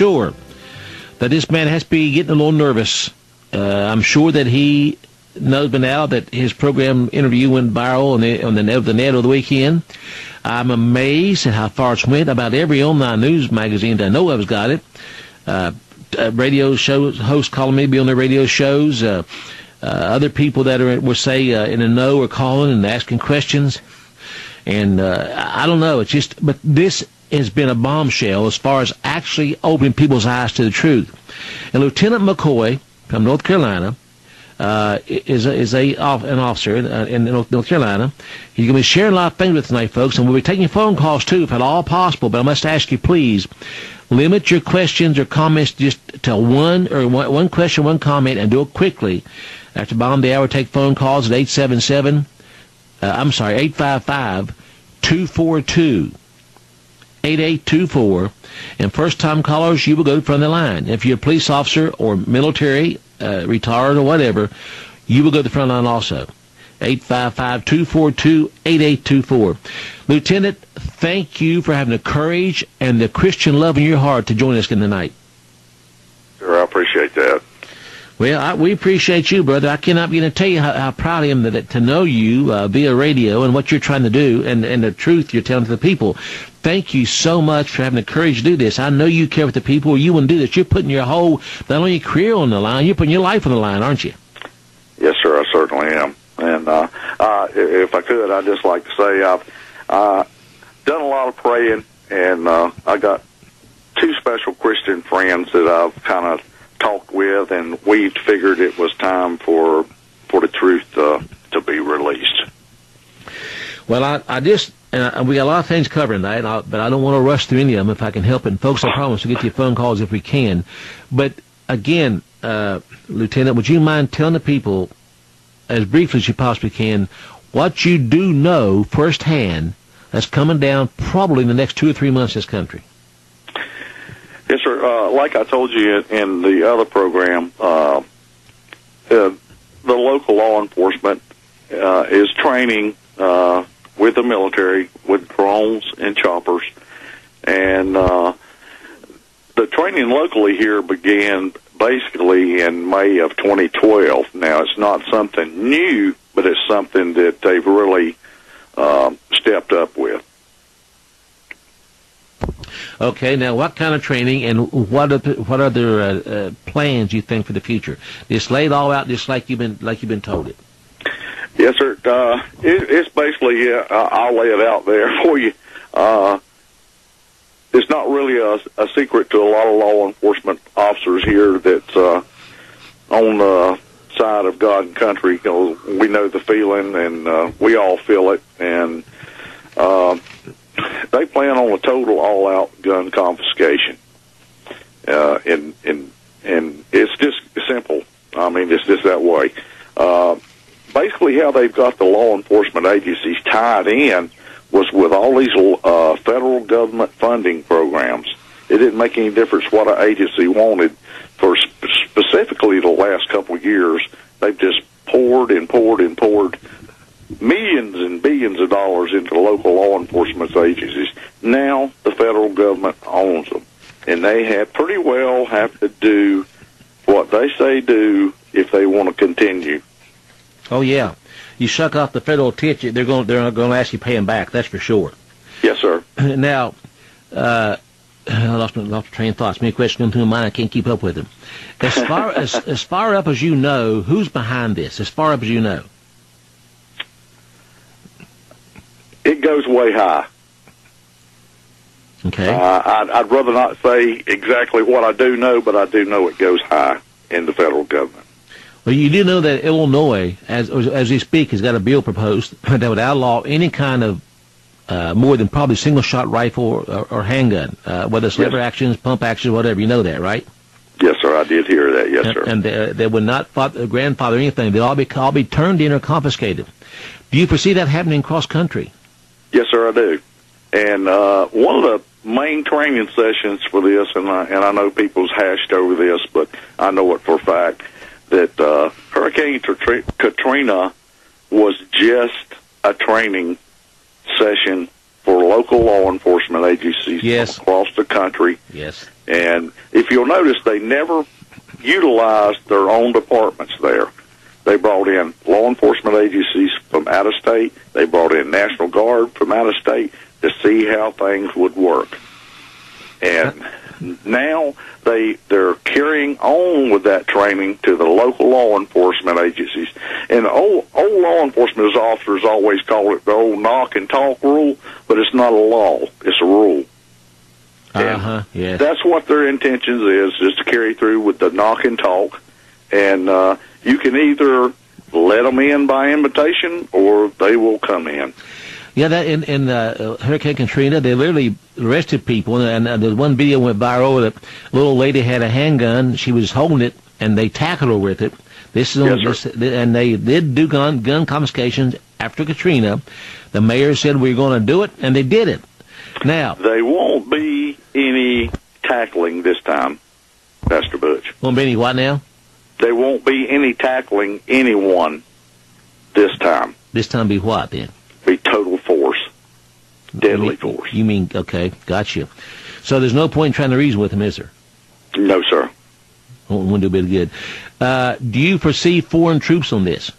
sure that this man has to be getting a little nervous. I'm sure that he knows by now that his program interview went viral on the net over the weekend. I'm amazed at how far it's went. About every online news magazine that I know of has got it. Radio show hosts calling me to be on their radio shows. Other people that were say in the know are calling and asking questions. And I don't know. It's just, but this has been a bombshell as far as actually opening people's eyes to the truth. And Lieutenant McCoy from North Carolina is an officer in North Carolina. He's going to be sharing a lot of things with tonight, folks, and we'll be taking phone calls too, if at all possible. But I must ask you, please limit your questions or comments just to one question, one comment, and do it quickly. After the bottom of the hour, take phone calls at 855-242-8824. And first-time callers, you will go to the front of the line. If you're a police officer or military, retired or whatever, you will go to the front line also. 855-242-8824. Lieutenant, thank you for having the courage and the Christian love in your heart to join us tonight. Sure, I appreciate that. Well, we appreciate you, brother. I cannot begin to tell you how proud I am to know you via radio and what you're trying to do and the truth you're telling to the people. Thank you so much for having the courage to do this. I know you care for the people, or you wouldn't do this. You're putting your whole, not only your career on the line, you're putting your life on the line, aren't you? Yes, sir, I certainly am. And if I could, I'd just like to say I've done a lot of praying, and I got two special Christian friends that I've kind of talked with, and we figured it was time for the truth to be released. Well, we got a lot of things covered tonight, but I don't want to rush through any of them if I can help it. And folks, I promise to get you phone calls if we can. But again, Lieutenant, would you mind telling the people, as briefly as you possibly can, what you do know firsthand that's coming down probably in the next 2 or 3 months in this country? Yes, sir. Like I told you in the other program, the local law enforcement is training with the military, with drones and choppers. And the training locally here began basically in May of 2012. Now, it's not something new, but it's something that they've really stepped up with. Okay, now what kind of training and what other plans you think for the future? Just lay it all out, just like you've been told it. Yes, sir. It's basically I'll lay it out there for you. It's not really a secret to a lot of law enforcement officers here that's on the side of God and country. We know the feeling, and we all feel it, and they plan on a total all-out gun confiscation. And it's just simple. I mean, it's just that way. Basically, how they've got the law enforcement agencies tied in was with all these federal government funding programs. It didn't make any difference what an agency wanted. For specifically the last couple of years, they've just poured and poured and poured millions and billions of dollars into local law enforcement agencies. Now the federal government owns them, and they pretty well have to do what they say do if they want to continue. Oh yeah, you suck off the federal ticket, they're going to ask you to pay them back. That's for sure. Yes, sir. Now, I lost my train of thoughts. Many questions come to my mind. I can't keep up with them. As far up as you know, who's behind this? As far up as you know, it goes way high. Okay. I'd rather not say exactly what I do know, but I do know it goes high in the federal government. Well, you do know that Illinois, as we speak, has got a bill proposed that would outlaw any kind of more than probably single-shot rifle or handgun, whether it's lever actions, pump actions, whatever. You know that, right? Yes, sir. I did hear that. Yes, sir. And they would not grandfather anything. They'll all be turned in or confiscated. Do you foresee that happening cross country? Yes, sir, I do. And one of the main training sessions for this, and I know people's hashed over this, but I know it for a fact, that Hurricane Katrina was just a training session for local law enforcement agencies Yes. across the country. Yes. And if you'll notice, they never utilized their own departments there. They brought in law enforcement agencies from out of state. They brought in National Guard from out of state to see how things would work. And now they're carrying on with that training to the local law enforcement agencies. And old law enforcement officers always call it the old knock and talk rule, but it's not a law. It's a rule. Yes. That's what their intentions is to carry through with the knock and talk. And you can either let them in by invitation or they will come in. Yeah, that in Hurricane Katrina, they literally arrested people, and the one video went viral. The little lady had a handgun; she was holding it, and they tackled her with it. This is and they did do gun confiscations after Katrina. The mayor said we're going to do it, and they did it. Now there won't be any tackling this time, Pastor Butch. Won't be any what now? There won't be any tackling anyone this time. This time be what then? Be total force, deadly force. You mean, okay, got you. So there's no point in trying to reason with him, is there? No, sir. Won't do a bit of good. Do you foresee foreign troops on this?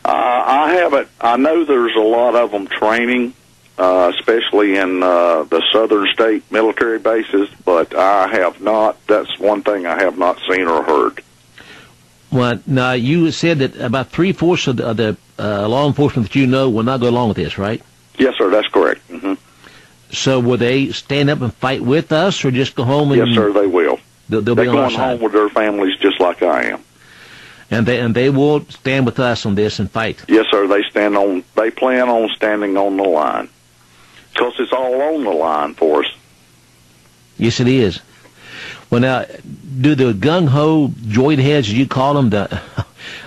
I haven't. I know there's a lot of them training, especially in the southern state military bases, but I have not. That's one thing I have not seen or heard. Well, now, you said that about 3/4 of the law enforcement that you know will not go along with this, right? Yes, sir, that's correct. Mm-hmm. So will they stand up and fight with us, or just go home and... Yes, sir, they will. They're be going home with their families just like I am. And they will stand with us on this and fight? Yes, sir, they plan on standing on the line. Because it's all on the line for us. Yes, it is. Well, now, do the gung-ho joint heads, as you call them,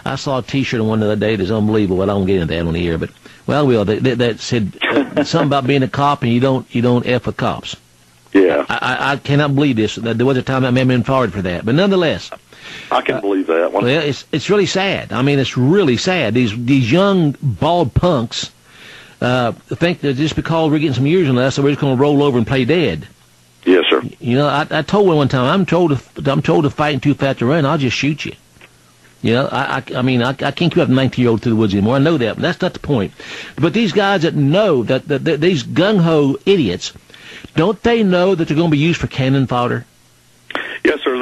I saw a T-shirt on one the other day that's unbelievable. Well, I won't get into that on the air, but, well, that said something about being a cop and you don't F with cops. Yeah. I cannot believe this. There was a time I may have been fired for that. But nonetheless... I can believe that one. Well, it's really sad. I mean, it's really sad. These young, bald punks think that just because we're getting some years on us, so we're just going to roll over and play dead. Yes, sir. You know, I told one time, I'm told to fight and too fat to run. I'll just shoot you. You know, I mean, I can't keep up a 19-year-old through the woods anymore. I know that, but that's not the point. But these guys that know that these gung-ho idiots, don't they know that they're going to be used for cannon fodder? Yes, sir.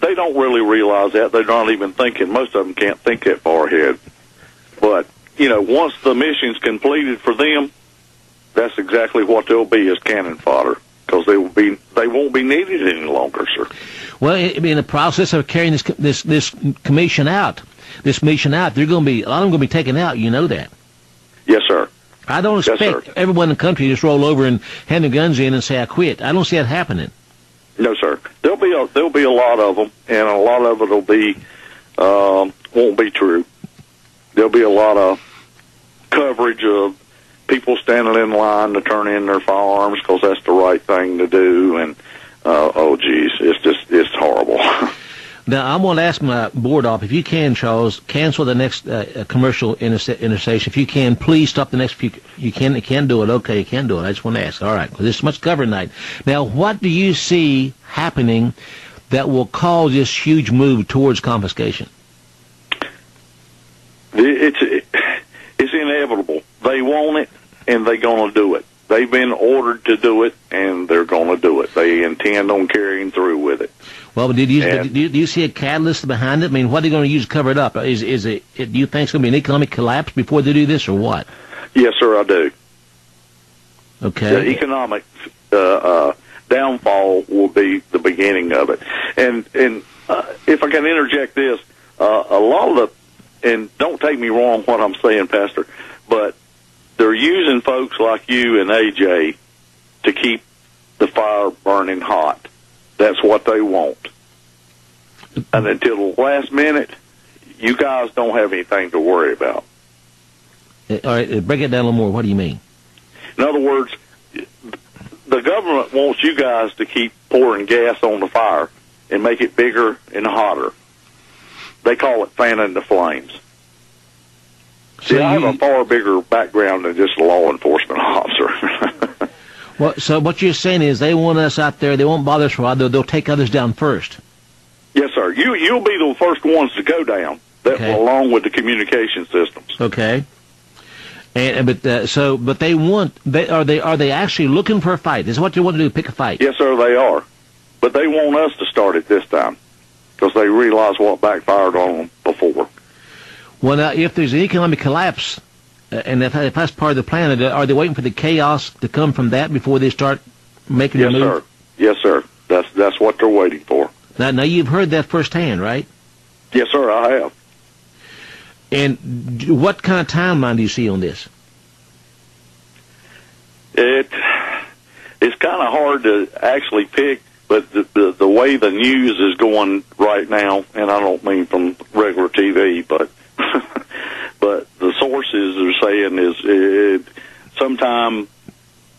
They don't really realize that. They're not even thinking. Most of them can't think that far ahead. But, you know, once the mission's completed for them, that's exactly what they'll be, as cannon fodder. Because they won't be needed any longer, sir. Well, in the process of carrying this mission out, they're going to be, a lot of them going to be taken out. You know that. Yes, sir. I don't expect everyone in the country to just roll over and hand their guns in and say, I quit. I don't see that happening. No, sir. There'll be a lot of them, and a lot of it'll be won't be true. There'll be a lot of coverage of people standing in line to turn in their firearms because that's the right thing to do, and oh geez, it's horrible. Now I'm going to ask my board op, if you can, Charles, cancel the next commercial interstation. If you can, please stop the next few. You can do it. Okay, you can do it. I just want to ask. All right, because this much covered tonight. Now, what do you see happening that will cause this huge move towards confiscation? It's inevitable. They want it, and they're going to do it. They've been ordered to do it, and they're going to do it. They intend on carrying through with it. Well, but do you see a catalyst behind it? I mean, what are they going to use to cover it up? Do you think it's going to be an economic collapse before they do this, or what? Yes, sir, I do. Okay. The economic downfall will be the beginning of it. And if I can interject this, a lot of and don't take me wrong what I'm saying, Pastor, but they're using folks like you and AJ to keep the fire burning hot. That's what they want. And until the last minute, you guys don't have anything to worry about. All right, break it down a little more. What do you mean? In other words, the government wants you guys to keep pouring gas on the fire and make it bigger and hotter. They call it fanning the flames. See, I have a far bigger background than just a law enforcement officer. Well, so what you're saying is they want us out there. They won't bother us for a while. They'll take others down first. Yes, sir. You'll be the first ones to go down. Along with the communication systems. Okay. But they want. Are they actually looking for a fight? Is what they want to do? Pick a fight? Yes, sir. They are. But they want us to start it this time because they realize what backfired on them before. Well, now, if there's an economic collapse, and if that's part of the plan, are they waiting for the chaos to come from that before they start making the move? Yes, sir. That's what they're waiting for. Now you've heard that firsthand, right? Yes, sir. I have. And what kind of timeline do you see on this? It's kind of hard to actually pick, but the way the news is going right now, and I don't mean from regular TV, but but the sources are saying is sometime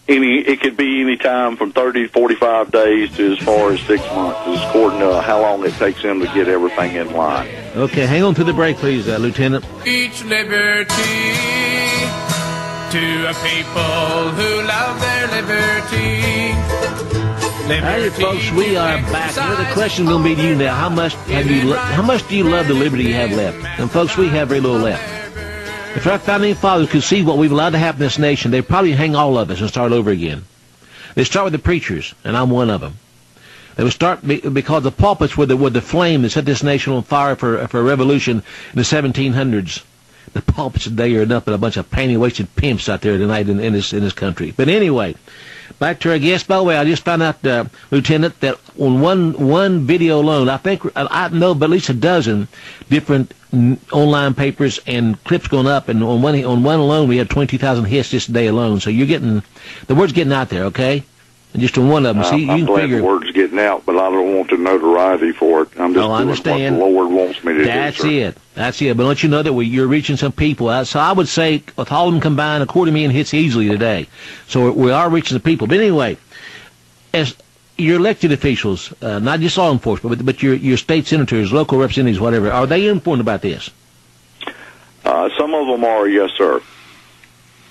it could be any time from 30 to 45 days to as far as 6 months, according to how long it takes them to get everything in line. Okay, hang on to the break, please, Lieutenant. Each liberty to a people who love their liberty. Hey, folks, we are back. The question will be to you now: how much do you love the liberty you have left? And folks, we have very little left. If our founding fathers could see what we've allowed to happen in this nation, they'd probably hang all of us and start over again. They start with the preachers, and I'm one of them. They would start because the pulpits were the flame that set this nation on fire for a revolution in the 1700s. The pulpits today are nothing but a bunch of panty-waisted pimps out there tonight in this country. But anyway, back to our guest. By the way, I just found out, Lieutenant, that on one video alone, I know but at least a dozen different online papers and clips going up, and on one alone we had 22,000 hits this day alone. So the word's getting out there, okay? And just on one of them. See, I'm glad the word's getting out, but I don't want the notoriety for it. I'm just doing what the Lord wants me to do. That's it. But don't you know that you're reaching some people? So I would say, with all of them combined, 250,000 hits easily today. So we are reaching the people. But anyway, as your elected officials, not just law enforcement, but your state senators, local representatives, whatever, are they informed about this? Some of them are, yes, sir.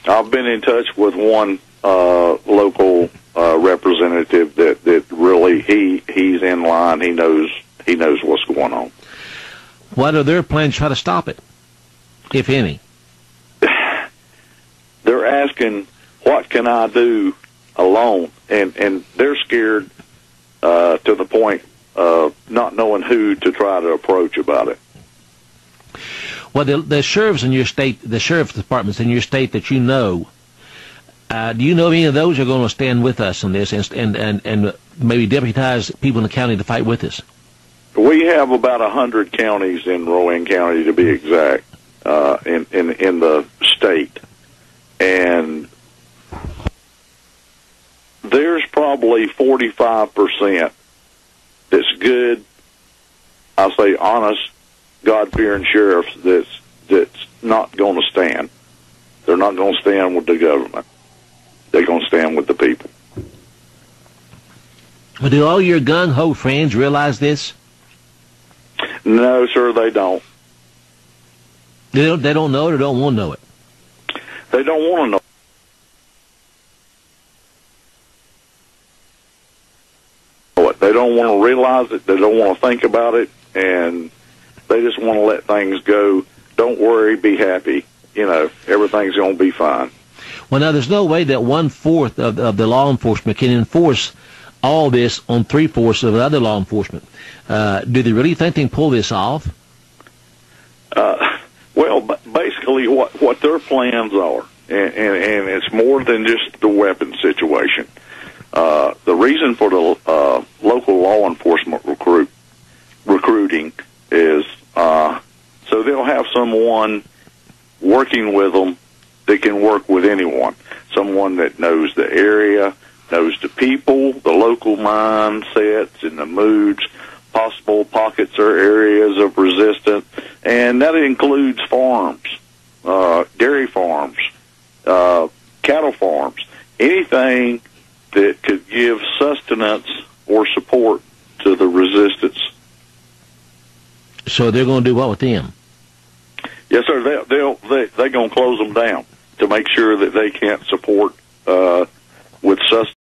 I've been in touch with one local representative that really he's in line. He knows what's going on. What are their plans to try to stop it, if any? They're asking, what can I do alone? And they're scared to the point of not knowing who to try to approach about it. Well, the sheriffs in your state, the sheriff's departments in your state that you know, do you know if any of those are going to stand with us on this and maybe deputize people in the county to fight with us? We have about 100 counties in Rowan County, to be exact, in the state, and there's probably 45% that's good. I say honest, God-fearing sheriffs that's not going to stand. They're not going to stand with the government. They're going to stand with the people. Well, do all your gung-ho friends realize this? No, sir, they don't. They don't know it or don't want to know it? They don't want to know it. They don't want to realize it. They don't want to think about it. And they just want to let things go. Don't worry, be happy. Everything's going to be fine. Well, now, there's no way that 1/4 of the law enforcement can enforce all this on 3/4 of other law enforcement. Do they really think they can pull this off? Well, basically what their plans are, and it's more than just the weapon situation. The reason for the local law enforcement recruiting is so they'll have someone working with them that can work with anyone, someone that knows the area, knows the people, the local mindsets and the moods, possible pockets or areas of resistance, and that includes farms, dairy farms, cattle farms, anything that could give sustenance or support to the resistance. So they're going to do what with them? Yes, sir. They're going to close them down to make sure that they can't support with sustenance.